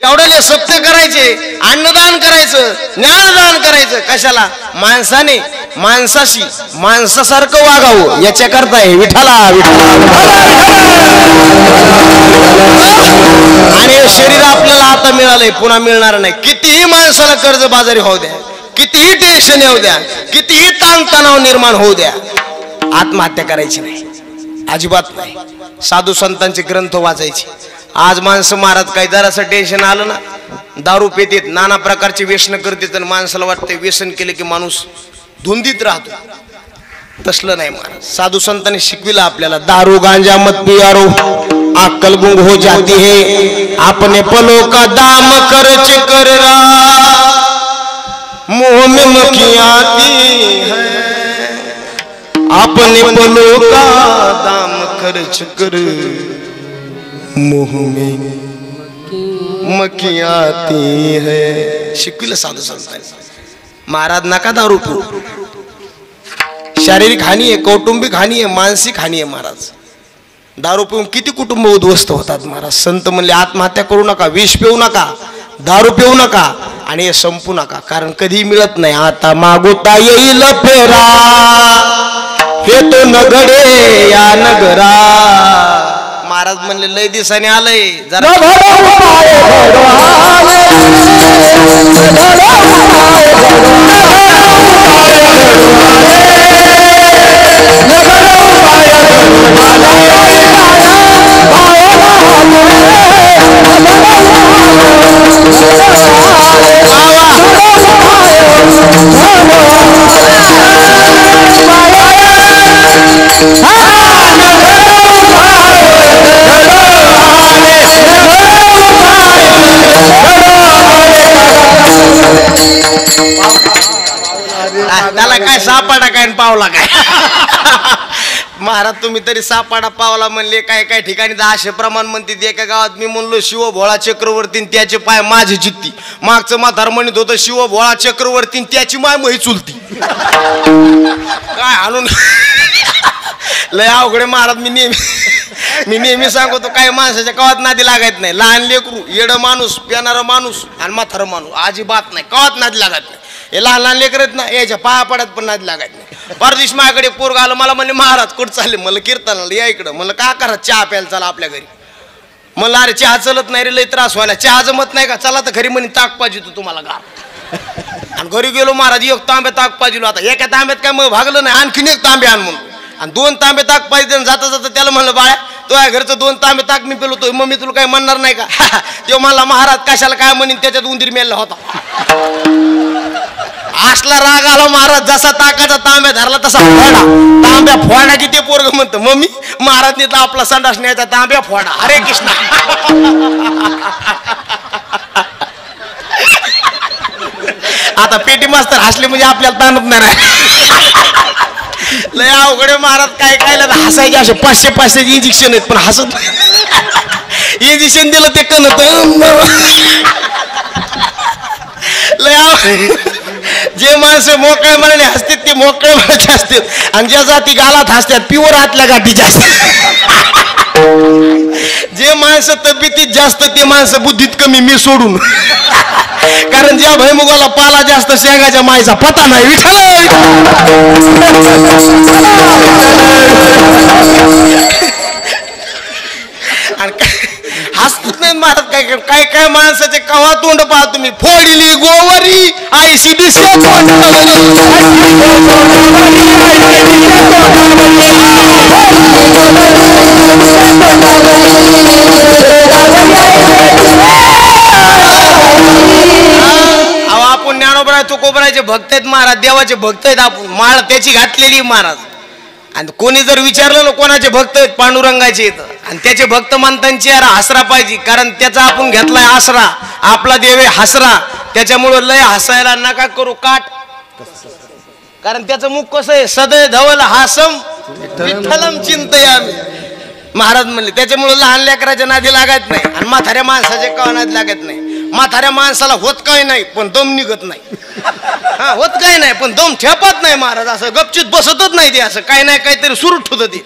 एवढ्याले सत्य करायचे, अन्नदान करायचं, ज्ञानदान करायचं. कशाला? माणसाने माणसाशी माणसासारखं वागावं याच्याकरता आहे. विठ्ठला आणि शरीर आपल्याला आता मिळालंय, पुन्हा मिळणार नाही. कितीही माणसाला कर्जबाजारी होऊ द्या, कितीही टेन्शन येऊ द्या, कितीही ताणतणाव निर्माण होऊ द्या, आत्महत्या करायची नाही, अजिबात नाही. साधू संतांचे ग्रंथ वाचायचे. आज माणसं महाराज काही जरासं टेन्शन आलं ना, दारू पितेत, नाना प्रकारचे व्यसन करतात आणि माणसाला वाटतं व्यसन केले की माणूस धुंदीत राहतो. तसलं नाही महाराज. साधू संतांनी शिकविलं आपल्याला, दारू गांजा मत पियारो अक्कल गुंग हो जाती है, अपने पलों का दाम खर्च कर मुंह में मक्खी आती है, अपने पलों का दाम खर्च कर मुंह में मक्खी आती है. शिकविलं साधू संतांनी. महाराज नका दारू पिऊ. शारीरिक हानी आहे, कौटुंबिक हानी आहे, मानसिक हानी आहे. महाराज दारू पिऊन किती कुटुंब उद्ध्वस्त होतात. महाराज संत म्हणले आत्महत्या करू नका, विष पिऊ नका, दारू पिऊ नका आणि हे संपू नका, कारण कधी मिळत नाही. आता मागोता येईल फेरा, हे तो नगडे या नगरा. महाराज म्हणले लय दिवसाने आलंय जरा त्याला काय सापाडा काय पावला काय. महाराज तुम्ही तरी सापाडा पावला म्हणले. काय काय ठिकाणी 1000 प्रमाण म्हणते. एका गावात मी म्हणलो शिव भोळा चक्रवर्ती त्याचे पाय माझी जित्ती. मागचं म्हातार म्हणत होतं शिव भोळा चक्रवर्ती त्याची माय मही चुलती. काय आणून लय अवघडे महाराज. मी नेहमी सांगतो काही माणसाच्या कवात नादी लागायत नाही. लहान लेकरू, येडं माणूस, पिणारा माणूस आणि म्हातारा माणूस अजिबात नाही, कवात नादी लागत नाही. हे लहान लहान लेकर आहेत ना, याच्या पाया पडत पण नादी लागत नाही. परदिवशी माझ्याकडे पोरग आलं, मला म्हणले महाराज कुठं चालले? म्हणलं कीर्तनाला या इकडं. म्हणलं का करा? चहा प्यायला चला आपल्या घरी. म्हणलं अरे चहा चलत नाही रे, लय त्रास व्हायला. चहा जमत नाही का? चला तर घरी म्हणे ताक पाहिजे तू तुम्हाला गार. आणि घरी गेलो महाराज, एक तांब्या ताक पाहिजे. आता एका तांब्यात काय मग भागलं नाही, आणखीन एक तांबे आण म्हणून. आणि 2 तांबे ताक पाहिजे. जाता जाता त्याला म्हणलं बाळा तो या घरचं 2 तांबे ताक मी पेलो. तो मम्मी तुला काही म्हणणार नाही का? तो मला महाराज कशाला काय म्हणीन, त्याच्यात उंदीर मेला होता. असला राग आला महाराज, जसा ताकाचा तांब्या धरला तसा फोडा. तांब्या फोडा की ते पोरग म्हणतं मम्मी महाराजने तर आपला संडास न्यायचा तांब्या फोडा. हरे कृष्णा. आता पेटी मास्तर हसले म्हणजे आपल्याला ताणत नाही. लय अवघडे महाराज. काय काय हसायचे असे 500 इंजेक्शन आहेत पण हसत नाही. इंजेक्शन दिलं ते कणत लय. जे माणसं मोकळे म्हणाले हसतात ते मोकळे म्हणायचे असतात, आणि ज्या जाती गालात हसतात प्युअर आतल्या गाठीच्या असतात. जे माणसं तब्येतीत जास्त ते माणसं बुद्धीत कमी, मी सोडून. कारण ज्या भैमुगाला पाला जास्त शेंगाच्या मायचा पता नाही. विठ्ठल हसत नाही महाराज. काय काय काय माणसाचे कवा तोंड पाहा तुम्ही. फोडली गोवरी ICDC आपण ज्ञानोबराय तुकोबरायचे भक्त आहेत महाराज, देवाचे भक्त आहेत. आपण माळ त्याची घातलेली महाराज. आणि कोणी जर विचारलं ना कोणाचे भक्त आहेत, पांडुरंगाचे येतं. आणि त्याचे भक्त म्हणतांची यार हसरा पाहिजे, कारण त्याचा आपण घेतलाय आसरा. आपला देव हसरा, त्याच्यामुळं लय हसायला नका करू काट. कारण त्याचं मुख कसं आहे, सदय धवल हासम विठ्ठलम चिंतयामी. महाराज म्हणले त्याच्यामुळे लहान लेकराच्या नादी लागत नाही आणि म्हाताऱ्या माणसाच्या कवा नादी लागत नाही. म्हाताऱ्या माणसाला होत काही नाही पण दम निघत नाही. हा होत काही नाही पण दम ठेपत नाही महाराज. असं गपचित बसतच नाही ते, असं काही नाही काहीतरी सुरू ठेवत ते.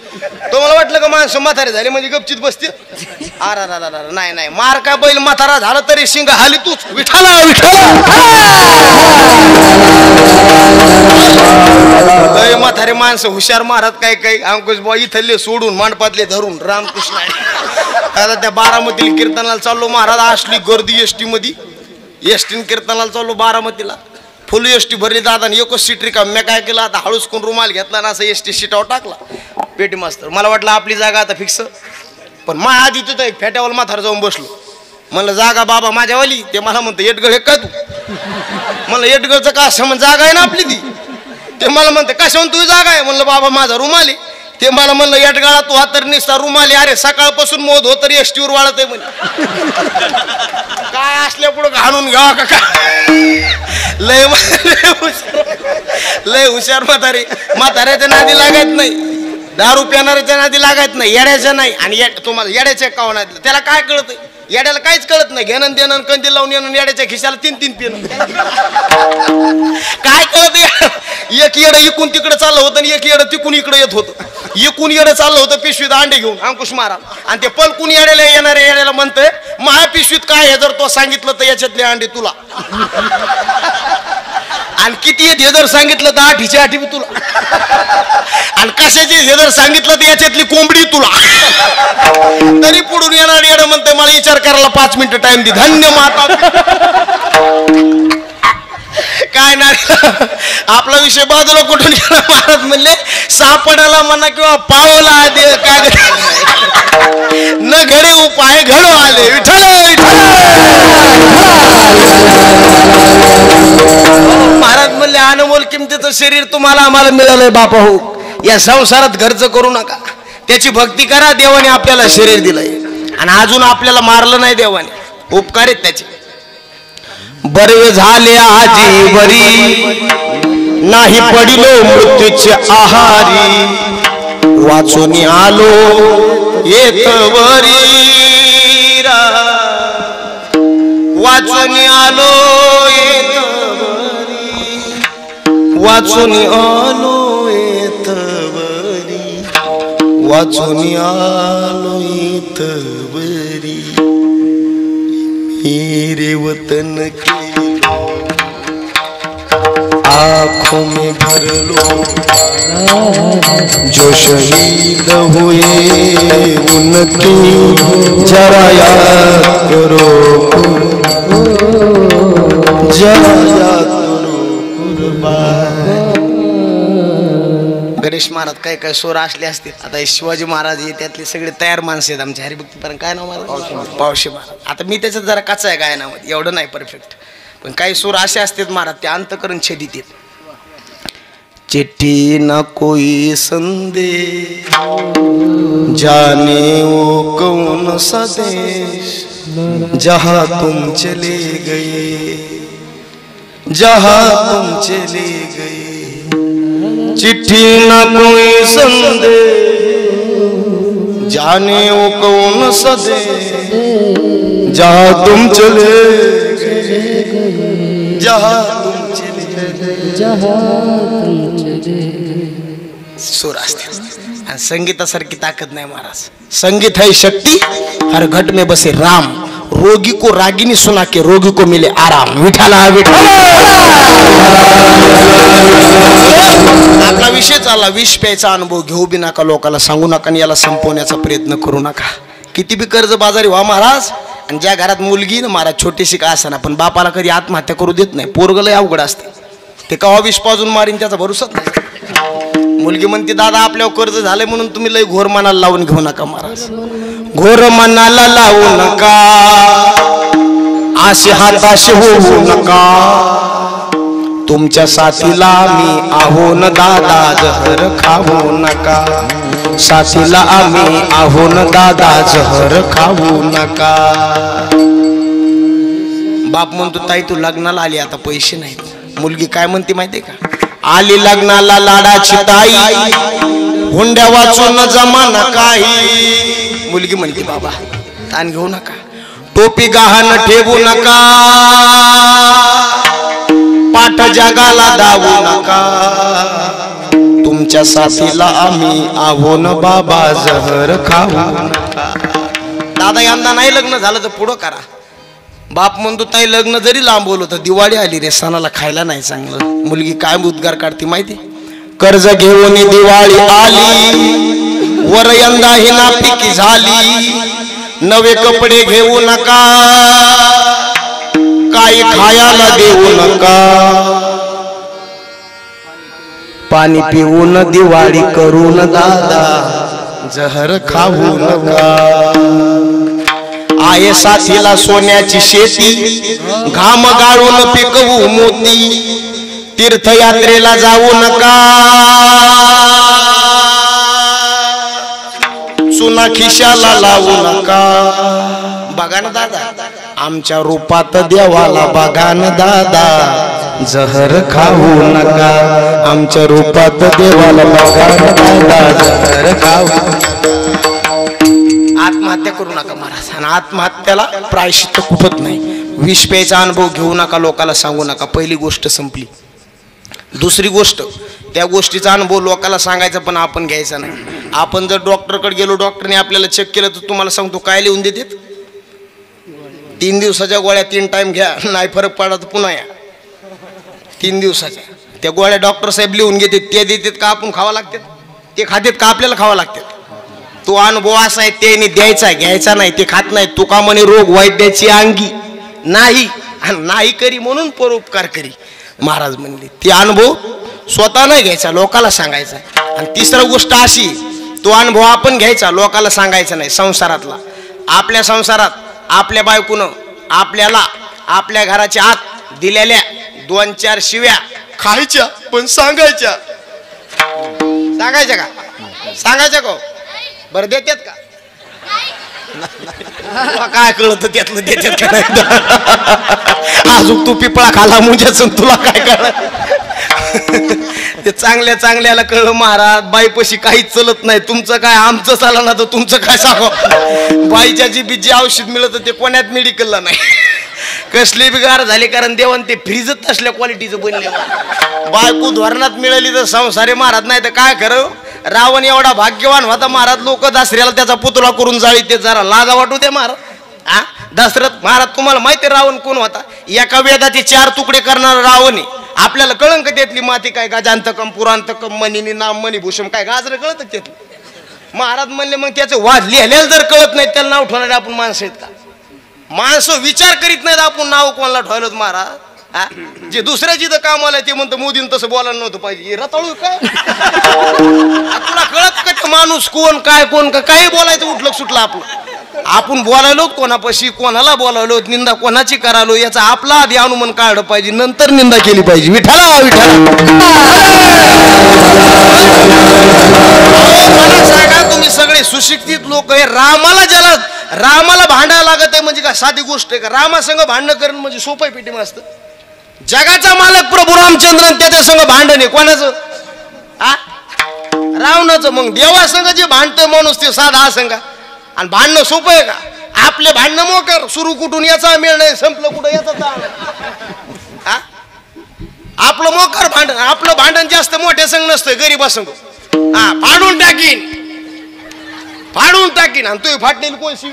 तुम्हाला वाटलं का माणसं म्हातारे झाले म्हणजे गपचित बसते? अरे नाही नाही, मार का बैल म्हातारा झाला तरी शिंग हाली तूच. विठाला म्हातारे माणसं हुशार मारत काय काय. अंकुश बुवा इथले सोडून मांडपातले धरून रामकृष्ण. आता त्या बारामतीला कीर्तनाला चाललो महाराज, असली गर्दी एसटी मध्ये. एसटीन कीर्तनाला चाललो बारामतीला, फुल एसटी भरली दादा. एकच सीट रिकामी. मी काय केलं आता, हळूच कोण रुमाल घेतला ना असं एसटी सीटावर टाकला पेटी मास्तर. मला वाटलं आपली जागा आता फिक्स, पण मा आधी तिथं एक फेट्यावर म्हातारा जाऊन बसलो. म्हणलं जागा बाबा माझ्यावाली. ते मला म्हणतं एटगळ हे का तू? म्हणलं एटगळचं का असं म्हण, जागा आहे ना आपली ती. ते मला म्हणते कशा म्हणून तुझी जागा आहे? म्हणलं बाबा माझा रुमाल आहे. ते मला म्हणलं एटगाळा तू हातर निसता रुमाल आहे. अरे सकाळपासून मोद होत तरी एसटीवर वाळत आहे म्हणे. काय असल्या पुढं घालून घ्यावा का काय? लय हुशार म्हातारे. म्हाताऱ्याच्या नादी लागत नाही, दारू पिणाऱ्याच्या नादी लागत नाही, येड्याच्या नाही. आणि तुम्हाला येड्याच्या कावा नादी, त्याला काय कळत? येड्याला काहीच कळत नाही. घेणं देणं कंदी लावून येणं, येड्याच्या खिशाला 3-3 पिणं. काय कळत? एक येडं इकून तिकडे चाललं होतं आणि एक येडं तिकून इकडे येत होतं. इकून येडं चाललं होतं पिशवीत अंडे घेऊन अंकुश महाराज, आणि ते पलकून येड्याला येणाऱ्या येड्याला म्हणतंय माझ्या पिशवीत काय आहे, जर तो सांगितलं तर याच्यातले अंडे तुला. आणि किती येत हे जर सांगितलं तर 8च्या 8 तुला. आणि कशाचे हे जर सांगितलं तर याच्यातली कोंबडी तुला. तरी पुढून येणार येडं म्हणते मला विचार करायला 5 मिनिटं टाइम दे. धन्य माता. काय नाही, आपला विषय बाजूला कुठून गेला. महाराज म्हणले सापडाला म्हणा किंवा पावला दे काय न घडे उपाय घडो आले. विठ्ठल महाराज म्हणले अनमोल किमतीचं शरीर तुम्हाला आम्हाला मिळालंय बापा हो. या संसारात खर्च करू नका, त्याची भक्ती करा. देवाने आपल्याला शरीर दिलंय आणि अजून आपल्याला मारलं नाही देवाने. उपकार आहेत त्याचे. बरे झाले आजी बरी, नाही पडिलो मृत्यूचे आहारी. वाचून आलो येतवरी, वाचून आलो येतवरी, वाचून आलो येतवरी, वाचून आलो येतवरी. मेरे वतन के आँखों में भर लो जो शहीद हुए उनकी जरा याद करो, जरा याद करो कुर्बान. गणेश महाराज काय काय सोर असले असतील. आता शिवाजी महाराज हे त्यातले सगळे तयार माणसं आहेत आमच्या हरिभक्ती. पण काय नाव महाराज? पावशे महाराज. आता मी त्याच्यात जरा कच्चा आहे गायनामध्ये, एवढं नाही परफेक्ट. पण काही सूर असे असतात महाराज ते अंतकरण छेदित. चिट्ठी न कोई संदेश, जाने वो कौन सा देश, जहाँ तुम चले गए, जहाँ तुम चले गए. चिट्ठी न कोई संदेश, जाने वो कौन सा देश, जहाँ तुम चले गए, जहाँ तुम चले गए. सूर असते आणि संगीतासारखी ताकद नाही महाराज. संगीत है शक्ती, हर घट में बसे राम. रोगी को रागिनी सुना के रोगी को मिले आराम. विठाला विठाला. आपला विषय चालला विष प्यायचा अनुभव. घेऊ बी नका, लोकांना सांगू नका आणि याला संपवण्याचा प्रयत्न करू नका. किती बी कर्ज बाजारी व्हा महाराज. आणि ज्या घरात मुलगी ना महाराज छोटीशी का असा ना, पण बापाला कधी आत्महत्या करू देत नाही. पोरगलय अवघड असते, ते कवा विष पाजून मारीन त्याचा भरोसाच नाही. मुलगी म्हणते दादा आपल्यावर कर्ज झालंय म्हणून तुम्ही लय घोर मनाला लावून घेऊ नका महाराज. घोर मनाला लावू नका, आशे हाताशी होऊ नका. तुमच्या साथीला मी आहो न दादा, जहर खाऊ नका. साथीला आम्ही आहो न दादा, जहर खाऊ नका. बाप म्हणतो ताई तू लग्नाला आली, आता पैसे नाहीत. मुलगी काय म्हणते माहितीये का? आली लग्नाला लाडाची ताई, हुंड्या वाचून जमाना काही. मुलगी म्हणते बाबा ताण घेऊ नका, टोपी गहाण ठेवू नका. पाठ जगाला दावू नका. तुमच्या साथीला आम्ही आहो न बाबा जहर खाऊ नका. दादा यंदा नाही लग्न झालं तर पुढं करा. बाप म्हणतो ताई लग्न जरी लांबवलं तर दिवाळी आली रे, सणाला खायला नाही चांगलं. मुलगी काय उद्गार काढते माहिती? कर्ज घेऊन दिवाळी आली, वर यंदा ही नापिकी झाली. नवे कपडे घेऊ नका, काही खायला देऊ नका. पाणी पिऊन दिवाळी करून दादा जहर खाऊ नका. आहे साथीला सोन्याची शेती, घाम गाळून पिकवू मोती. तीर्थयात्रेला जाऊ नका, चुना खिशाला लावू नका. बघा ना दादा, आमच्या रूपात देवाला बघा ना दादा जहर खाऊ नका. आमच्या रूपात देवाला बघा ना दादा जहर खाऊ. आत्महत्या करू नका महाराज, आणि आत्महत्याला प्रायश्चित्त कुठत नाही. विष प्यायचा अनुभव घेऊ नका, लोकाला सांगू नका. पहिली गोष्ट संपली. दुसरी गोष्ट, त्या गोष्टीचा अनुभव लोकाला सांगायचा पण आपण घ्यायचा नाही. आपण जर डॉक्टरकडे गेलो, डॉक्टरने आपल्याला चेक केलं तर तुम्हाला सांगतो काय लिहून देतात? 3 दिवसाच्या गोळ्या 3 टाइम घ्या, नाही फरक पडला तर पुन्हा या. 3 दिवसाच्या त्या गोळ्या डॉक्टर साहेब लिहून घेतात. ते देतात का आपण खावा लागतात? ते खातात का आपल्याला खावा लागतात? तो अनुभव असा आहे, त्याने द्यायचा घ्यायचा नाही. ते खात नाही. तुका म्हणे रोग वैद्याची अंगी नाही, नाही करी म्हणून परोपकार करी महाराज म्हणले. ते अनुभव स्वतः नाही घ्यायचा, लोकाला सांगायचा. आणि तिसरी गोष्ट अशी, तो अनुभव आपण घ्यायचा, लोकाला सांगायचा नाही. संसारातला, आपल्या संसारात आपल्या बायकोनं आपल्याला आपल्या घराच्या आत दिलेल्या 2-4 शिव्या खायच्या पण सांगायच्या. सांगायच्या का? सांगायच्या का? बरं देतात का? काय कळत त्यातलं देतात का नाही? अजून तू पिपळा खाला मुंजाच, तुला काय कळत? ते चांगल्या चांगल्याला कळलं महाराज, बाईपाशी काहीच चलत नाही. तुमचं काय, आमचं चाललं ना तर तुमचं काय सांगा. बाईच्या जी बीजी औषध मिळत ते कोण्यात मेडिकलला नाही. कसली बिगार झाली, कारण देवान ते फ्रीजच तसल्या क्वालिटीचं बनले. बायको धोरणात मिळाली तर संसारे महाराज, नाही तर काय खरं. रावण एवढा भाग्यवान होता महाराज, लोक दसऱ्याला त्याचा पुतळा करून जाळी. ते जरा लाजा वाटू दे महाराज. हा, दशरथ महाराज तुम्हाला माहिती रावण कोण होता? एका वेदाचे 4 तुकडे करणारा रावण आहे. आपल्याला कळंन का त्यातली माती काय? गाजांतकम पुरांतकम मणिनी नाम मणिभूषम काय गाजर कळत त्यातलं? महाराज म्हणले मग त्याचं वाद लिहिलेलं जर कळत नाही त्याला नाव ठेवणारे आपण माणसं आहेत का? माणसं विचार करीत नाहीत आपण नाव कोणाला ठेवलं महाराज. जे दुसऱ्याची तर काम आलं ते म्हणतं मोदीनं तसं बोलायला नव्हतं पाहिजे. रताळू काय तुला कळत का ते माणूस कोण काय कोण का काही बोलायचं उठलं सुटलं आपलं. आपण बोलायलो कोणापाशी, कोणाला बोलावलो, निंदा कोणाची करालो याचा आपला आधी अनुमान काढलं पाहिजे, नंतर निंदा केली पाहिजे. विठ्ठला विठ्ठला सांगा, तुम्ही सगळे सुशिक्षित लोक आहे. रामाला भांडायला लागत आहे म्हणजे काय साधी गोष्ट आहे का? रामासंग भांडणं करणं म्हणजे सोपं पेटी मस्त. जगाचा मालक प्रभू रामचंद्र त्याच्या संग भांडण आहे कोणाचं? रावणाचं. मग देवासंग जे भांडतोय माणूस ते साधा असंग आणि भांडणं सोपं आहे का? आपले भांडणं मोकर, सुरू कुठून याचा मेळ नाही, संपलं कुठं याचा. आपलं मोकर भांडण, आपलं भांडण जास्त मोठ्या संग नसतंय, गरीबासंग. फाडून टाकीन आणि तू फाटलेली कोणशी.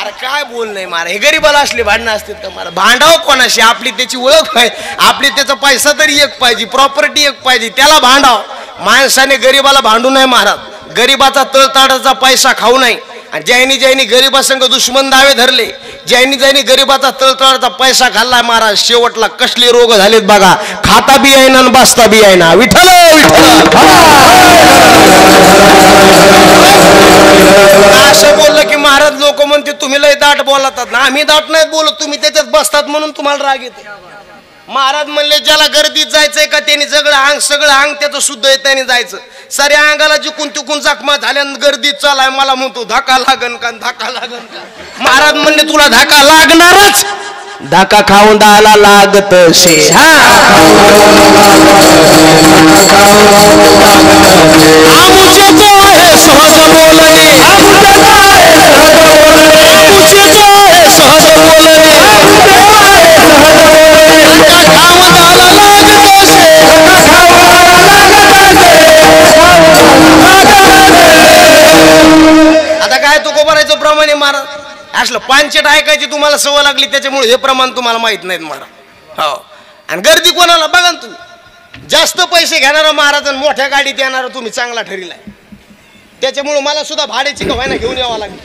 अरे काय बोल नाही मारा, हे गरीबाला असले भांडणं असतात का मारा? भांडावं कोणाशी? आपली त्याची ओळख पाहिजे, आपली त्याचा पैसा तरी एक पाहिजे, प्रॉपर्टी एक पाहिजे, त्याला भांडाव. माणसाने गरीबाला भांडू नये महाराज. गरीबाचा तळताडाचा पैसा खाऊ नये. आणि ज्यांनी गरीबासंग दुश्मन दावे धरले, ज्यांनी गरीबाचा तळतळाचा पैसा खाल्ला महाराज, शेवटला कसले रोग झालेत बघा. खाता बी आहे ना बसता बी आहे ना. विठ्ठल असं बोललं की महाराज लोक म्हणते तुम्ही लय दाट बोलतात ना. आम्ही दाट नाहीत बोलत, तुम्ही त्याच्यात बसतात म्हणून तुम्हाला राग येते. महाराज म्हणले ज्याला गर्दीत जायचंय का त्यांनी सगळं अंग त्याचं शुद्ध आहे त्याने जायचं. साऱ्या अंगाला जिकून तिकून जखमा झाल्या गर्दीत चालाय, मला म्हणतो धक्का लागन का धक्का लागन का. महाराज म्हणले तुला धक्का लागणारच, धक्का खाऊन दाला लागत शे. आमुचे जो आहे सहज बोलणे, आमुचे जो आहे सहज बोलणे, खाऊन दाला लागत शे, असलं पांचट ऐकायची तुम्हाला सवय लागली त्याच्यामुळे हे प्रमाण तुम्हाला माहित नाहीत महाराज. हो, आणि गर्दी कोणाला बघा ना तुम्ही, जास्त पैसे घेणारा महाराज आणि मोठ्या गाडीत येणारा तुम्ही चांगला ठरलाय. त्याच्यामुळे मला सुद्धा भाड्याची गव्हाना घेऊन यावं लागलं.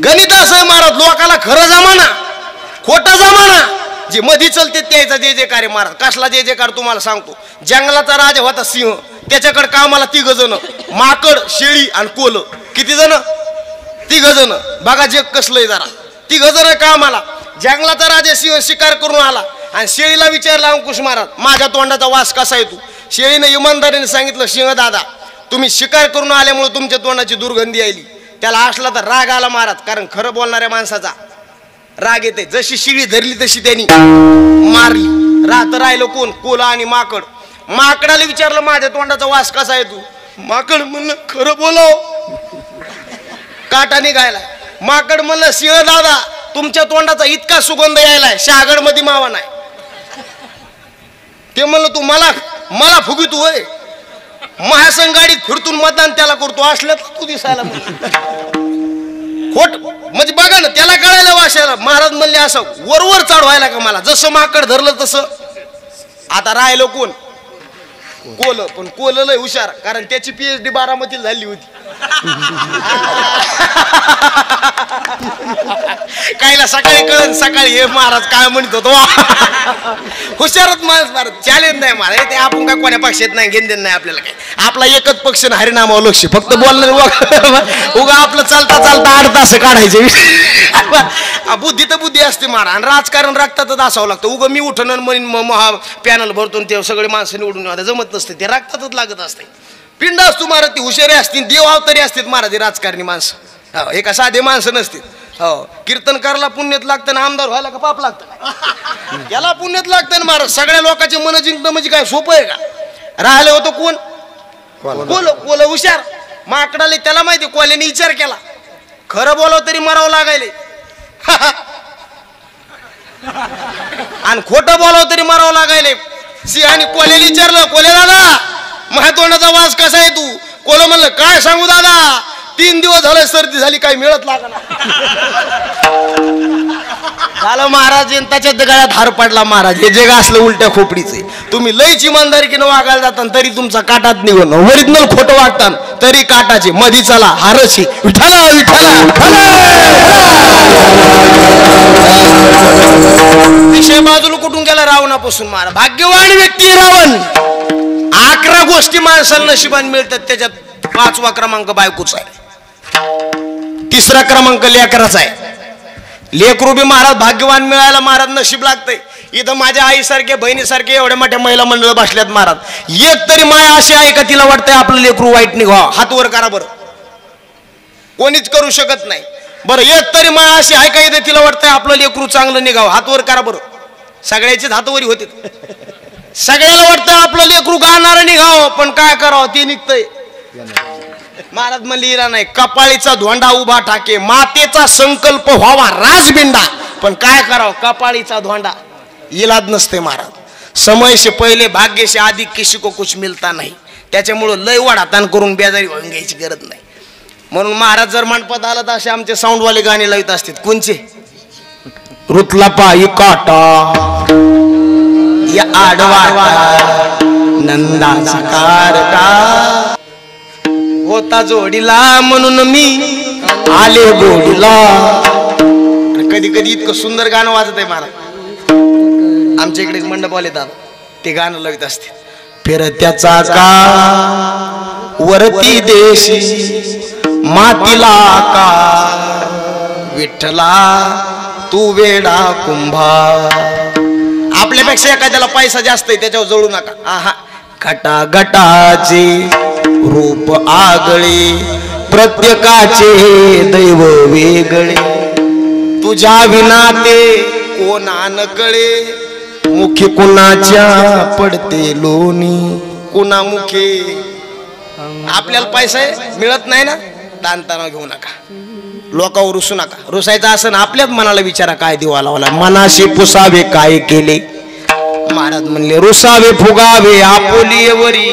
गणित असं आहे महाराज, लोकाला खरं जमाना खोटा जमाना, जे मधी चलते त्याचा जे जे कार्य महाराज. कसला जे जे कार तुम्हाला सांगतो. जंगलाचा राजा होता सिंह, त्याच्याकडे कामाला 3 जण, माकड, शेळी आणि कोल. किती जण? 3 जण. बघा जग कसलंय जरा. 3 जण कामाला. जंगलाचा राजा सिंह शिकार करून आला आणि शेळीला विचारला अंकुश महाराज, माझ्या तोंडाचा वास कसा आहे तू? शेळीने इमानदारीने सांगितलं, सिंह दादा तुम्ही शिकार करून आल्यामुळे तुमच्या तोंडाची दुर्गंधी यायली. त्याला असला तर राग आला महाराज, कारण खरं बोलणाऱ्या माणसाचा राग येते. जशी शिळी धरली तशी त्यांनी मारली. राहिलं कोण? कोला आणि माकड. माकडाला विचारलं, माझ्या तोंडाचा वास कसा आहे तू? माकड म्हणलं, खरं बोलाव, काटा निघायला. माकड म्हणलं, सिंह दादा तुमच्या तोंडाचा इतका सुगंध यायलाय, शहागड मध्ये मावा नाही. ते म्हणलं, तू मला फुगितू होय? महासंघ गाडीत फिरतून मतदान त्याला करतो, असलं तू दिसायला खोट. म्हणजे बघा ना, त्याला कळायला वाशायला. महाराज म्हणले, असं वरवर चढवायला का मला? जसं माकड धरलं तसं. आता राहिलं कोण? कोल. पण कोल लय हुशार, कारण त्याची PhD बारामतीला झाली होती. कायला सकाळी कळन, सकाळी हे महाराज काय म्हणत होतो. हुशारच माणूस महाराज, चॅलेंज नाही महाराज. ते आपण काय कोण्या पक्षात नाही, घेणं नाही आपल्याला. काय आपला एकच पक्ष ना, हरिनामावर लक्ष. फक्त बोलणार उगा आपलं चालता चालता 8 तास काढायचे. बुद्धी तर बुद्धी असते महाराज, आणि राजकारण रक्तातच असावं लागतं. उगा मी उठण म्हणून पॅनल भरतो ते सगळे माणसं निवडून जमत नसते. ते रक्तातच लागत असते. पिंड असतो महाराज, ती हुशारी असतील, देव अवतारी असतात महाराज राजकारणी माणसं. हो, एका साधे माणसं नसतील. हो, कीर्तन करायला पुण्यात लागतं ना, आमदार व्हायला का पाप लागतं? याला पुण्यात लागतं ना महाराज. सगळ्या लोकांचे मन जिंकणं म्हणजे काय सोपं आहे का? राहिलं होतं कोण? कोल हुशार. माकडाले त्याला माहिती, कोल्याने विचार केला, खरं बोलाव तरी मरावं लागायले आणि खोटं बोलाव तरी मरावं लागायले. सिंहाने कोल्याला विचारलं, कोल्या दादा माझ्या तोंडाचा वास कसा आहे तू? कोलं म्हणलं, काय सांगू दादा, 3 दिवस झाले सर्दी झाली, काही मिळत लागला. झालं महाराज, त्याच्यात गळ्यात हार पडला महाराज. हे जग असलं उलट्या खोपडीचे. तुम्ही लईच इमानदारीने वागायला जाता तरी तुमचा काटात निघून, ओरिजिनल खोटं वागतान तरी काटाचे. मधी चला हारशी. विठ्ठला विठ्ठला. विषय बाजूला कुठून गेला? रावणापासून. महाराज भाग्यवान व्यक्ती रावण. 11 गोष्टी माणसाला नशिबान मिळतात, त्याच्यात 5वा क्रमांक बायकोचा आहे, 3रा क्रमांक लेकराचा आहे. लेकरू बी महाराज भाग्यवान मिळायला महाराज नशीब लागतंय. इथं माझ्या आईसारखे बहिणीसारखे एवढ्या मोठ्या महिला मंडळ बसल्यात महाराज. एक तरी माया अशी आहे का तिला वाटतंय आपलं लेकरू वाईट निघावं? हात वर करा बरं. कोणीच करू शकत नाही. बरं, एक तरी माया अशी आहे का इथे तिला वाटतंय आपलं लेकरू चांगलं निघावं? हात वर करा बरं. सगळ्याचेच हातवरी होते. सगळ्याला वाटतं आपलं लेकरू गाणारं निघावं, पण काय करावं ते निघतंय. महाराज म्हणले, नाही कपाळीचा धोंडा उभा ठाके, मातेचा संकल्प व्हावा राजबिंडा, पण काय करावं कपाळीचा धोंडा इलाज नसते महाराज. समय से पहिले भाग्य से आदि किसी को कुछ मिलता नाही. त्याच्यामुळं लय वाढातान करून बेजारी होऊन घ्यायची गरज नाही. म्हणून महाराज जर मंडपात आला तर असे आमचे साऊंडवाले गाणे लावित असतात. कोणचे? रुतला पायी काटा या आडवाटा नंदाचा कारटा होता जोडीला, म्हणून मी आले गोडीला. कधी कधी इतकं सुंदर गाणं वाजत आहे महाराज. आमच्या इकडे मंडपवाले येतात, ते गाणं लावित असते. फिरत्याचा का वरती देशी मातीला का विठ्ठला तू वेडा कुंभा. आपल्यापेक्षा एखाद्याला पैसा जास्त आहे त्याच्यावर जळू नका. आहा, घटा घटाचे रूप आगळे, प्रत्येकाचे दैव वेगळे. तुझ्या विना ते कोणा न कळे, मुखी कुणाच्या पडते लोणी कुणा मुखे. आपल्याला पैसा मिळत नाही ना, ताणतणाव घेऊ नका, लोकांवर रुसू नका. रुसायचं असं आपल्याच मनाला विचारा, काय देवा लावला मनाशी पुसावे काय केले. महाराज म्हणले, रुसावे फुगावे आपुलीवरी.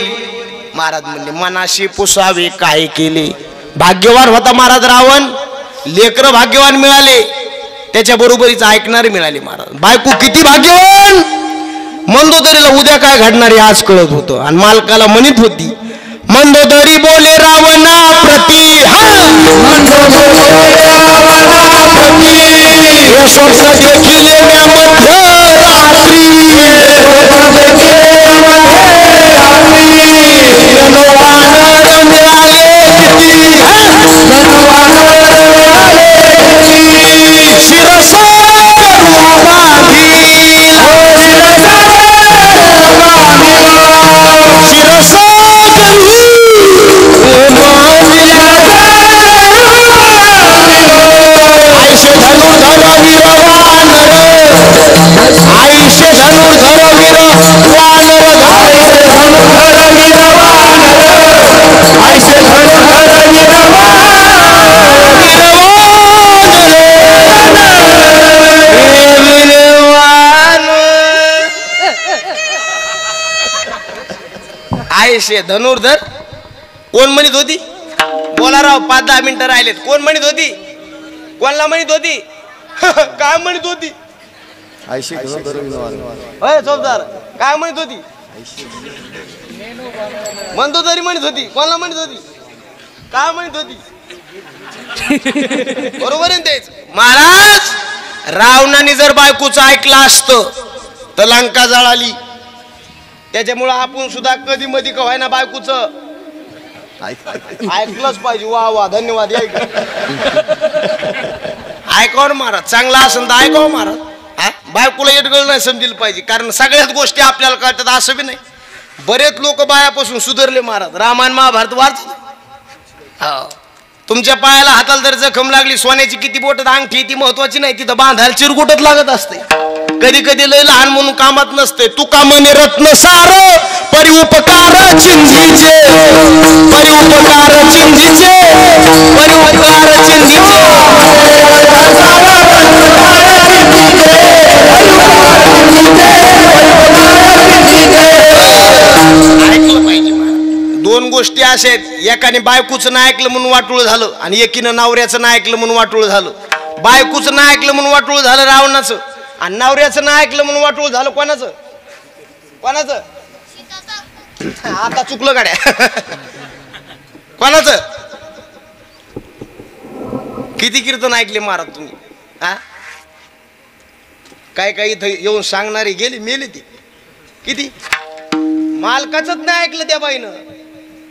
महाराज म्हणले, मनाशी पुसावे काय केले. भाग्यवान होता महाराज रावण. लेकर भाग्यवान मिळाले, त्याच्या बरोबरीच ऐकणारे मिळाले महाराज. बायको किती भाग्यवान. मंदोदरीला उद्या काय घडणार आहे आज कळत होतं. आणि मालकाला म्हणत होती, मंदोदरी बोले रावणा प्रती, आयशे धनुर्धर. कोण म्हणत होती? बोला राव, 5-10 मिनिटं राहिलेत. कोण म्हणत होती? कोणाला म्हणत होती? काय म्हणत होती? आयशे चौदार. काय म्हणत होती? मंदोदरी म्हणत होती. कोणाला म्हणत होती? काय म्हणत होती? बरोबर आहे तेच. महाराज, रावणाने जर बायकोचं ऐकलं असतं तर लंका जळाली. त्याच्यामुळं आपण सुद्धा कधी मधी कवाय ना बायकोचं ऐकलंच पाहिजे. वा वा, धन्यवाद. ऐकावं महाराज, चांगला असेल तर ऐकावं महाराज. बायकोला येडगळ नाही समजलं पाहिजे, कारण सगळ्याच गोष्टी आपल्याला कळतात असं बी नाही. बरेच लोक बायापासून सुधारले महाराज. रामायण महाभारत वाच. तुमच्या पायाला हाताला जर जखम लागली, सोन्याची किती बोटात अंगठी ती महत्वाची नाही, तिथं बांधायला चिरगुटच लागत असते. कधी कधी लय लहान म्हणून कामात नसते. तुका म्हणे रत्न सार परिउपकार चिंधीचे, परिउपकार चिंधीचे, परिउपकार चिंधीचे. ऐकलं पाहिजे. दोन गोष्टी अशा आहेत, एकाने बायकोचं नाही ऐकलं म्हणून वाटोळ झालं, आणि एकीनं नवऱ्याचं नाही ऐकलं म्हणून वाटोळ झालं. बायकोचं नाही ऐकलं म्हणून वाटोळ झालं रावणाचं, आणि नवऱ्याचं नाही ऐकलं म्हणून वाटोळ झालं कोणाचं? कोणाचं? आता चुकलं गाड्या. कोणाचं? किती कीर्तन ऐकले महाराज तुम्ही? काय काय इथं येऊन सांगणारे गेले मेले ती. किती? मालकाच नाही ऐकलं त्या बाईनं.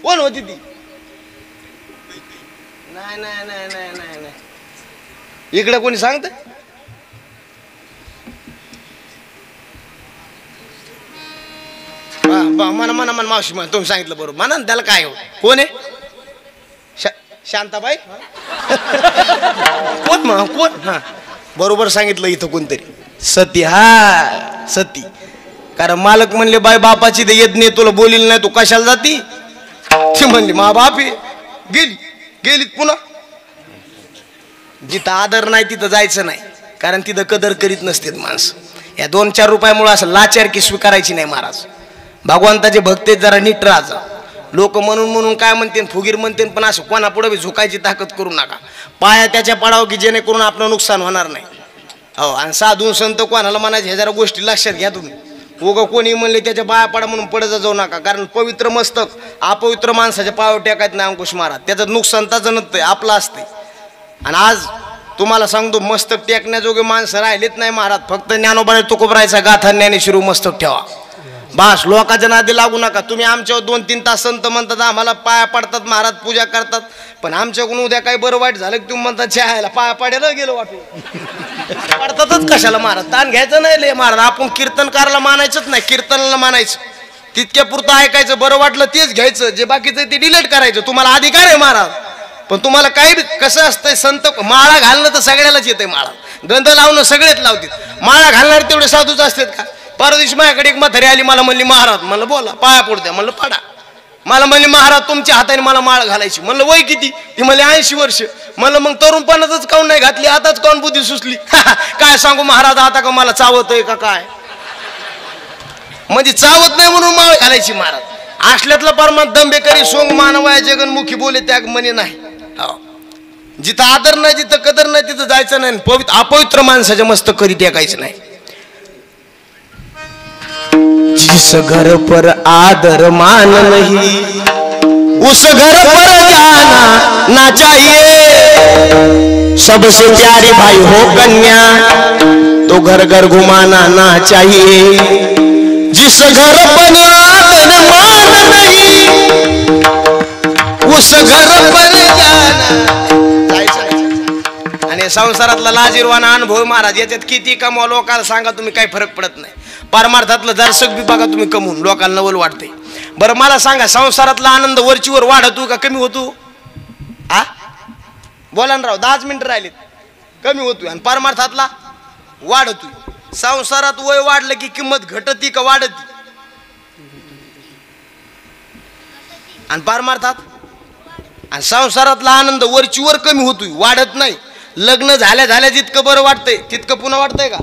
कोण होती ती? नाही नाही नाही नाही नाही नाही. इकडे कोणी सांगत? म्हणा म्हणा म्हणा मावशी म्हणा, तुम्ही सांगितलं बरोबर. म्हणा त्याला काय हो. कोण आहे? शांताबाई. कोण मग? कोण? हा बरोबर सांगितलं इथं कोणतरी. सती. हा सती. कारण मालक म्हणले बाई बापाची तर येत नाही, तुला बोलील नाही, तू कशाला जाती? ती म्हणली मा बाप गेली. गेलीत पुन्हा. जिथं आदर नाही तिथं जायचं नाही, कारण तिथं कदर करीत नसते माणसं. या 2-4 रुपयामुळे असं लाचारकी स्वीकारायची नाही महाराज. भगवंताचे भक्त जरा नीट राहा. लोक म्हणून म्हणून काय म्हणते, फुगीर म्हणते, पण असं कोणा पुढे बी झुकायची ताकद करू नका. पाया त्याच्या पडावं की जेणेकरून आपलं नुकसान होणार नाही. हो, आणि साधू संत कोणाला म्हणायचे हे जरा गोष्टी लक्षात घ्या तुम्ही. उगा कोणी म्हणले त्याच्या पाया पडा म्हणून पडत जाऊ नका, कारण पवित्र मस्तक अपवित्र माणसाच्या पायावर टेकायत नाही अंकुश महाराज. त्याचं नुकसान त्याचं नसतंय, आपलं असतंय. आणि आज तुम्हाला सांगतो, मस्तक टेकण्याजोगे माणसं राहिलेत नाही महाराज. फक्त ज्ञानोबा तुकोबरायचा गाथा ज्ञानेश्वरी मस्तक ठेवा बास. लोकांच्या नादी लागू नका. तुम्ही आमच्यावर 2-3 तास संत म्हणतात, आम्हाला पाया पडतात महाराज, पूजा करतात, पण आमच्याकडून उद्या काही बरं वाईट झालं की तुम्ही म्हणतात चहायला पाया पाड्याला गेलो वाटून. पडतातच कशाला महाराज? ताण घ्यायचं नाही लय महाराज. आपण कीर्तनकारला मानायचंच नाही, कीर्तनाला मानायचं. तितक्या पुरतं ऐकायचं, बरं वाटलं तेच घ्यायचं, जे बाकीचं ते डिलीट करायचं. तुम्हाला अधिकार आहे महाराज, पण तुम्हाला काही कसं असतंय, संत माळा घालणं तर सगळ्यालाच येतंय. माळा गंध लावणं सगळेच लावतात. माळा घालणारे तेवढे साधूच असतात का? परदेश माझ्याकडे एक म्हातारी आली, मला म्हणली महाराज, म्हणलं बोला पाया पडत्या, म्हणलं पडा. मला म्हणली महाराज तुमच्या हाताने मला माळ घालायची. म्हणलं वय किती? ती म्हणली 80 वर्ष. म्हणलं मग तरुणपणातच काऊन नाही घातली, आताच काऊन बुद्धी सुचली? काय सांगू महाराज, आता का मला चावत आहे का काय? म्हणजे चावत नाही म्हणून माळ घालायची महाराज. असल्यातला परमात दंबेकरी सोंग मानवाय जगनमुखी बोले त्याग म्हणे नाही. जिथं आदर नाही, जिथं कदर नाही, तिथं जायचं नाही. अपवित्र माणसाच्या मस्त करीत टेकायचं नाही. जिस घर पर आदर मान नहीं उस घर पर जाना ना चाहिए. सबसे प्यारी भाई हो कन्या तो घर घर घुमाना ना चाहिए. जिस घर पर आदर मान नहीं उस घर पर जाना. आणि संसारातला लाजीरवाना अनुभव महाराज, याच्यात किती कमाव लोकांना सांगा तुम्ही, काही फरक पडत नाही. परमार्थातलं दर्शक बी बघा तुम्ही कमवून, लोकांना नवल वाटते. बरं मला सांगा, संसारातला आनंद वरचीवर वाढतो का कमी होतो? आ बोला ना राव, 10 मिनिटं राहिलेत. कमी होतोय. आणि परमार्थातला वाढतोय. संसारात वय वाढलं की किंमत घटती का वाढती? आणि परमार्थात आणि संसारातला आनंद वरचीवर कमी होतोय, वाढत नाही. लग्न झाल्या झाल्या जितकं बरं वाटतंय तितकं पुन्हा वाटतंय का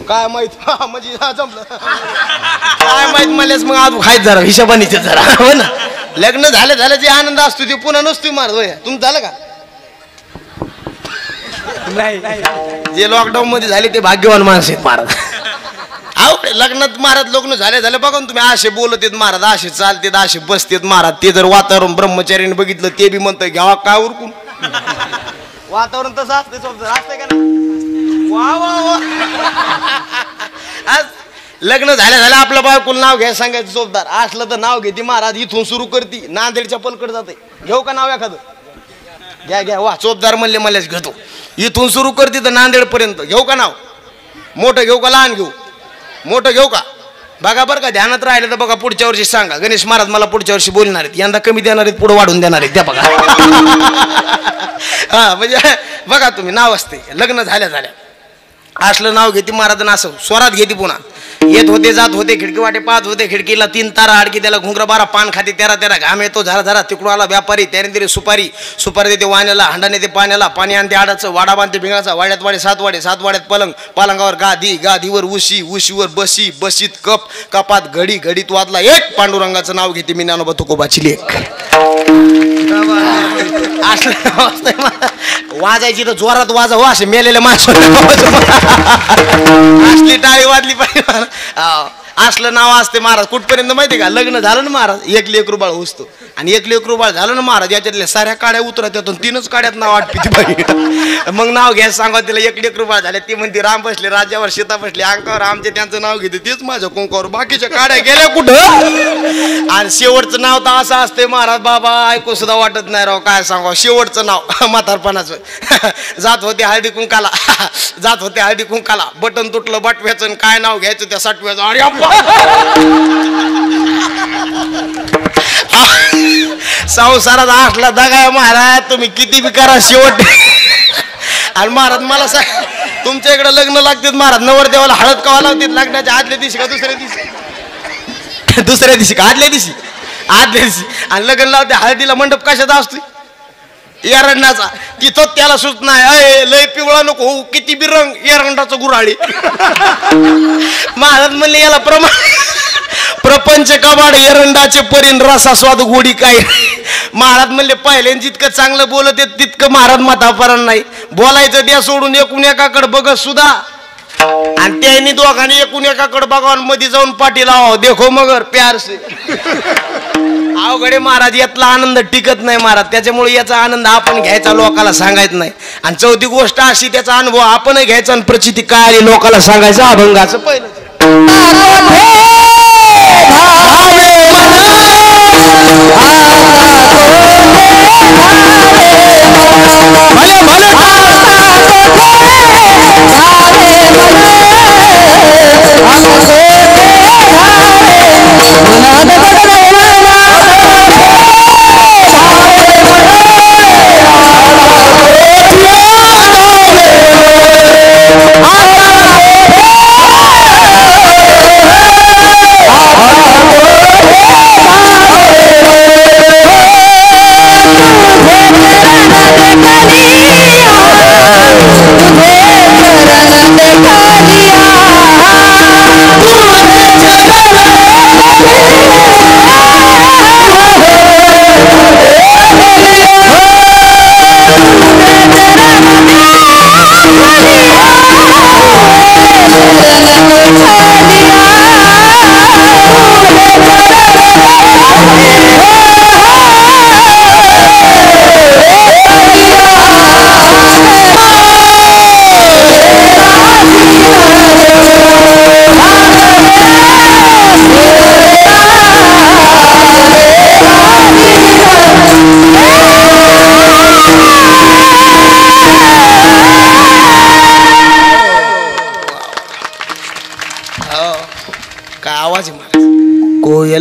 काय माहित? म्हणजे जमलं काय माहित मलाच. मग आज खायच जरा हिशोबानीच जरा हो ना. लग्न झाल्या झाल्या जे आनंद असतो ते पुन्हा नसतोय महाराज. तुमचं झालं का? नाही. जे लॉकडाऊन मध्ये झाले ते भाग्यवान माणसं आहेत महाराज. अहो लग्नात महाराज लग्न झाले झाले बघा ना तुम्ही, असे बोलत आहेत महाराज, असे चालतेत, असे बसतेत महाराज. ते जर वातावरण ब्रह्मचार्याने बघितलं ते बी म्हणतं घ्यावा काय उरकून. वातावरण तसं असते असतंय का नाही? वा वा वा. आज लग्न झाल्या झाल्या आपल्या बायकोला नाव घ्यायला सांगायचं चोपदार असलं तर नाव घेते महाराज. इथून सुरू करते नांदेडच्या पलकड जाते. घेऊ का नाव एखादं? घ्या घ्या. वा चोपदार म्हणले मलाच घेतो. इथून सुरू करते तर नांदेड पर्यंत. घेऊ का नाव? मोठं घेऊ का लहान घेऊ? मोठं घेऊ का? बघा बरं का, ध्यानात राहिलं तर बघा पुढच्या वर्षी सांगा. गणेश महाराज मला पुढच्या वर्षी बोलणार आहेत. यंदा कमी देणार आहेत, पुढे वाढून देणार आहेत. त्या बघा. हा म्हणजे बघा तुम्ही, नाव असते लग्न झाल्या झाल्या असलं नाव घेते महाराज. असं स्वरात घेते पुन्हा. येत होते जात होते खिडकी वाटे पाहत होते. खिडकीला 3 तारा आडकी, त्याला घुंगरा 12 पान खाते 13 घाम येतो झरा झरा. तिकडून आला व्यापारी, त्याने दिली सुपारी देते वाण्याला, हांडाने ते पाण्याला, पाणी आणते आडाचं, वाडा बांधते भिंगाचा, वाड्यात वाडे 7 वाड्यात पलंग, पलंगावर गादी, गादीवर उशीवर बशीत कप, कपात घडी, घडीत वाजला एक. पांडुरंगाचं नाव घेते मी ज्ञानोबा तुकोबाची लेक. वाजायची तर जोरात वाजा हो, असे मेलेले माणसं असली टाळी वाजली पाहिजे. असलं नाव असते महाराज. कुठपर्यंत माहिती का? लग्न झालं ना महाराज, 1 लेकरू बाळ होसतो. आणि 1 लेकरू बाळ झालं ना महाराज, याच्यातल्या साऱ्या काड्या उतरत त्यातून 3च काड्यात नाव आठवते पाहिजे. मग नाव घ्यायचं सांगा तिला. 1 लेकरू बाळ झाले, ती म्हणते राम बसले राज्यावर, सीता बसले अंकावर, आमचे त्यांचं नाव घेते, तेच माझ्या कुंकावर, बाकीच्या काड्या गेल्या कुठं? आणि शेवटचं नाव तर असं असते महाराज, बाबा ऐकू सुद्धा वाटत नाही राव. काय सांगा शेवटचं नाव म्हातारपणाचं. जात होते हळदी कुंकाला, बटन तुटलं बटव्याचं, काय नाव घ्यायचं त्या 60व्याचं. अरे संसारात असला दगाय महाराज, तुम्ही किती बी करा शेवट. आणि महाराज मला सांग, तुमच्या इकडे लग्न लागतात महाराज, नवरदेवाला हळद कवा लावतात? लग्नाच्या आदल्या दिवशी का दुसऱ्या दिवशी? दुसऱ्या दिवशी का आदल्या दिवशी? आदल्या दिवशी. आणि लग्न लावते. हळदीला मंडप कशाचा असतो? एरंडाचा. तिथं त्याला सुच नाही, लय पिवळा नको हो, किती बी रंग, एरंडाचं गुऱ्हाळी. महाराज म्हणले याला प्रपंच कबाड एरंडाचे परीन रसास्वाद गोडी काय. महाराज म्हणले पहिल्याने जितकं चांगलं बोलत येत तितकं महाराज म्हातारपण नाही. बोलायचं द्या सोडून एकूण एकाकडे बघत सुद्धा. आणि त्यांनी दोघांनी एकूण एकाकडे बघावून मध्ये जाऊन पाठी लावा, देखो मगर प्यार से. अवघडे महाराज, यातला आनंद टिकत नाही महाराज. त्याच्यामुळे याचा आनंद आपण घ्यायचा, लोकांना सांगायचं नाही. आणि चौथी गोष्ट अशी, त्याचा अनुभव आपण घ्यायचा आणि प्रचिती काय आली लोकांना सांगायचं. अभंगाचं पहिलं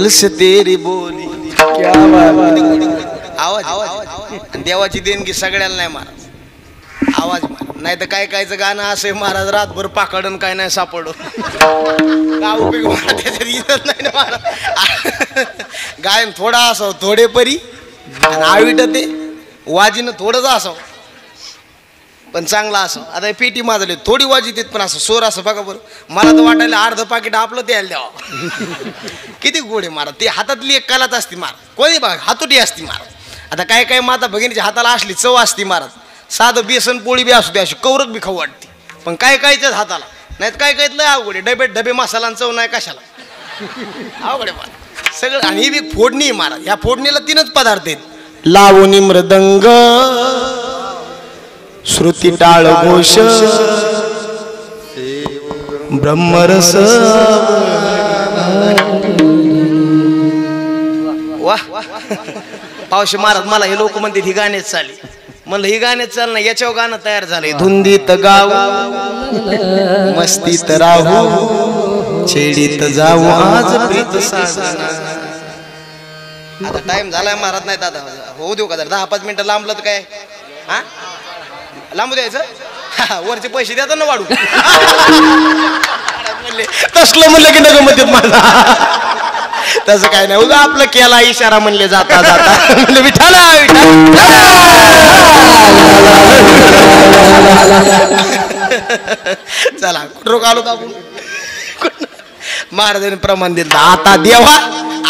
दिल से तेरी बोली. क्या बात. आवाज देवाची देणगी सगळ्याला नाही महाराज. आवाज नाही तर काय कायचं गाणं असे महाराज रातभर पाकडन काय नाही सापड त्याच्यात नाही ना महाराज. गायन थोडा असावं थोडे परी आणि आविट ते वाजीनं थोडंच असावं पण चांगला असं. आता पेटी माजले थोडी वाजी देत पण असं सोर असं बघा बरं. मला तर वाटायला अर्ध पाकिट आपलं द्यायला द्यावं. किती गोड आहे महाराज. ते हातातली एक कलाच असती महाराज. कोणी बघा हातोटी असती महाराज. आता काय काय माता भगिनीच्या हाताला असली चव असती महाराज. साधं बेसन पोळी बी असू दे अशी कौरक बी खाऊ वाटते पण काय कायच्याच हाताला नाहीत काय काय लय अवघड आहे. डबे डबे मसाला चव नाही कशाला अवघड आहे महाराज सगळं. आणि ही बी फोडणी महाराज. ह्या फोडणीला 3च पदार्थ आहेत. लावणी मृदंग श्रुती टाळ घोष ब्रह्मरस. वा पावशे महाराज मला हे लोक म्हणते ही गाणेच चालली. म्हणलं ही गाणेच चाल ना याच्यावर गाणं तयार झालंय. धुंदीत गाव मस्तीत राहू छेडीत जाऊ आज प्रीत साजना. आता टाइम झालाय महाराज. नाही दादा होऊ देऊ का जर 10-5 मिनिटं लांबलं तर काय हा लांबू द्यायचं. वरचे पैसे द्यायचं ना वाढू. तसलं म्हणलं की नको म्हणतात मला. तसं काय नाही उगा आपलं केला इशारा म्हणले जाता जाता म्हणले विठाला चला कुठं आलो आपण. महाराजांनी प्रमाण दिलं. आता देवा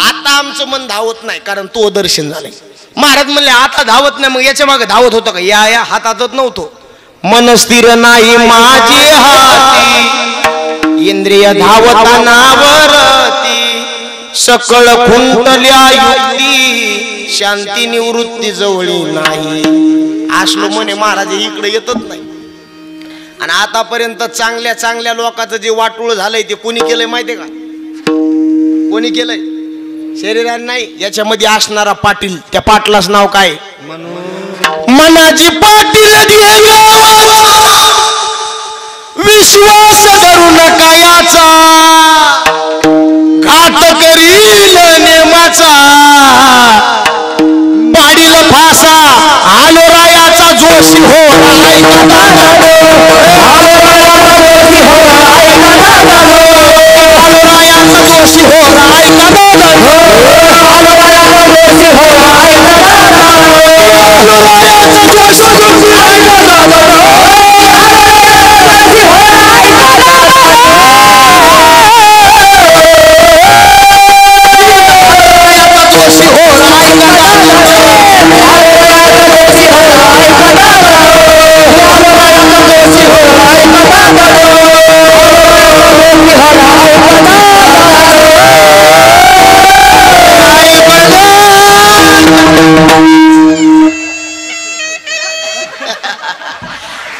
आता आमचं मन धावत नाही कारण तो दर्शन झालंय. महाराज म्हणले आता धावत नाही मग याच्या मागे धावत होतं का. या हातातच नव्हतो. मन स्थिर नाही माझी हाती इंद्रिय धावताना वरती सकळ खुंटल्या युक्ती शांती निवृत्ती जवळी नाही. असलो म्हणे महाराज इकडे येतच नाही. आणि आतापर्यंत चांगल्या चांगल्या लोकांचं जे वाटोळ झालंय ते कोणी केलंय माहितीये का. कोणी केलंय शरीराने नाही. याच्यामध्ये असणारा पाटील त्या पाटलाच नाव काय मनाजी पाटील. विश्वास धरू नका याचा घात करील नेमाचा पाडील फासा आलोरायाचा जोशी हो आलोरायाचा जोशी हो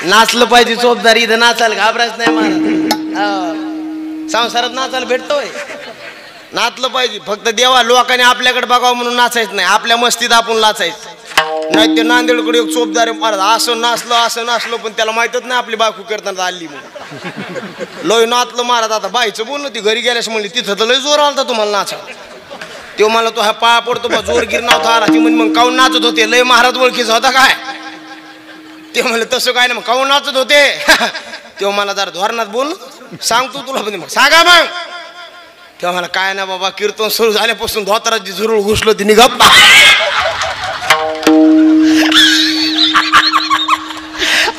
नाचलं पाहिजे चोपदार. इथं नाचायला घाबरायचं नाही महाराज. संसारात नाचायला भेटतोय. नाचलं पाहिजे फक्त देवा लोकांनी आपल्याकडे बघावं म्हणून नाचायचं नाही. आपल्या मस्तीत आपण नाचायचं नाही. ते नांदेडकडे एक चोपदार महाराज असं नाचलो पण त्याला माहितच नाही आपली बायको करताना आली म्हणून. लोय नाचलं महाराज. आता बाईचं बोलणं ती घरी गेल्यास म्हणली तिथं तर लय जोर आला तुम्हाला नाचा. तो मला तो हा पाया पडतो बा जोर गिरणार होता आला. ती म्हणजे मग काऊन नाचत होते लय महाराज ओळखीचा होता काय. ते म्हणलं तसं काय नाही मग काऊन नाचत होते. तेव्हा मला जरा धोरणात बोल सांगतो तुला पण मग सांगा मग. तेव्हा मला काय ना बाबा कीर्तन सुरू झाल्यापासून धोतराची झुरळ घुसलो ती निघप.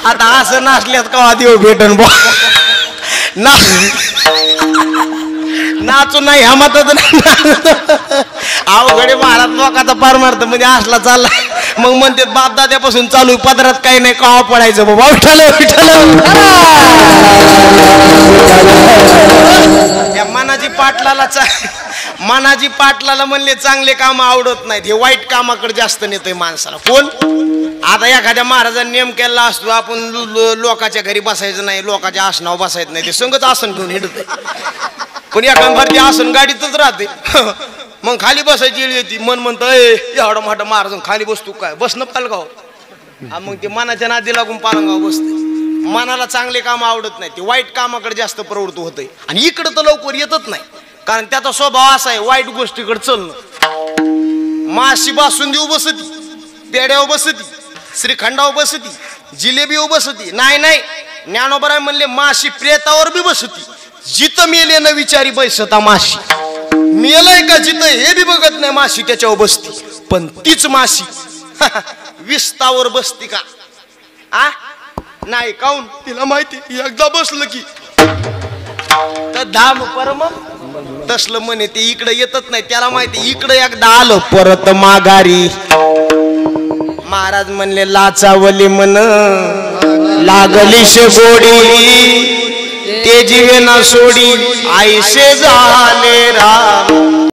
आता असं नाचल्यात का देव भेटन बा नाचून नाही ह्या मतात अवघडे महाराज लोकाचा पार मारत म्हणजे असला चालला. मग म्हणते बाप दाद्यापासून चालू पदरात काही नाही कावा पडायचं बाबा. त्या मनाजी पाटलाला म्हणले चांगले काम आवडत नाहीत. हे वाईट कामाकडे जास्त नेतोय माणसाला. कोण आता एखाद्या महाराजांनी नियम केला असतो आपण लोकांच्या घरी बसायचं नाही लोकांच्या आसनावर बसायचं नाही. ते संगत आसन घेऊन हिंडत पण एखादी आसन गाडीतच राहते. मग खाली बसायची वेळ येते. मन म्हणतं एवढा मोठा महाराज खाली बसतो काय बसणं पालगाव. मग ते मनाच्या नादी लागून पालगाव बसते. मनाला चांगले काम आवडत नाही. ते वाईट कामाकडे जास्त प्रवृत्त होतंय. आणि इकडं तर लवकर येतच नाही. कारण त्याचा स्वभाव असा आहे वाईट गोष्टीकडे चलणं. माशी बासुंदी बसती, पेड्यावर बसती, श्रीखंडावर बसती, जिलेबीवर बसती. नाही नाही, ज्ञानोबराय म्हणले माशी प्रेतावर बी बसती. जिथं मेले न विचारी बैसता माशी. मेलय का जिथं हे बी बघत नाही माशी त्याच्यावर बसती. पण तीच माशी विस्तावर बसती का? आ नाही, काऊन? तिला माहिती एकदा बसलं की तर धाम परम. तसलं म्हणे ते इकडे येतच नाही. त्याला माहिती इकडे एकदा आलं परत माघारी. महाराज म्हणले लाचावली मन लागली शेगोडी, ते जीवे ना सोडी आईसे झाले राम.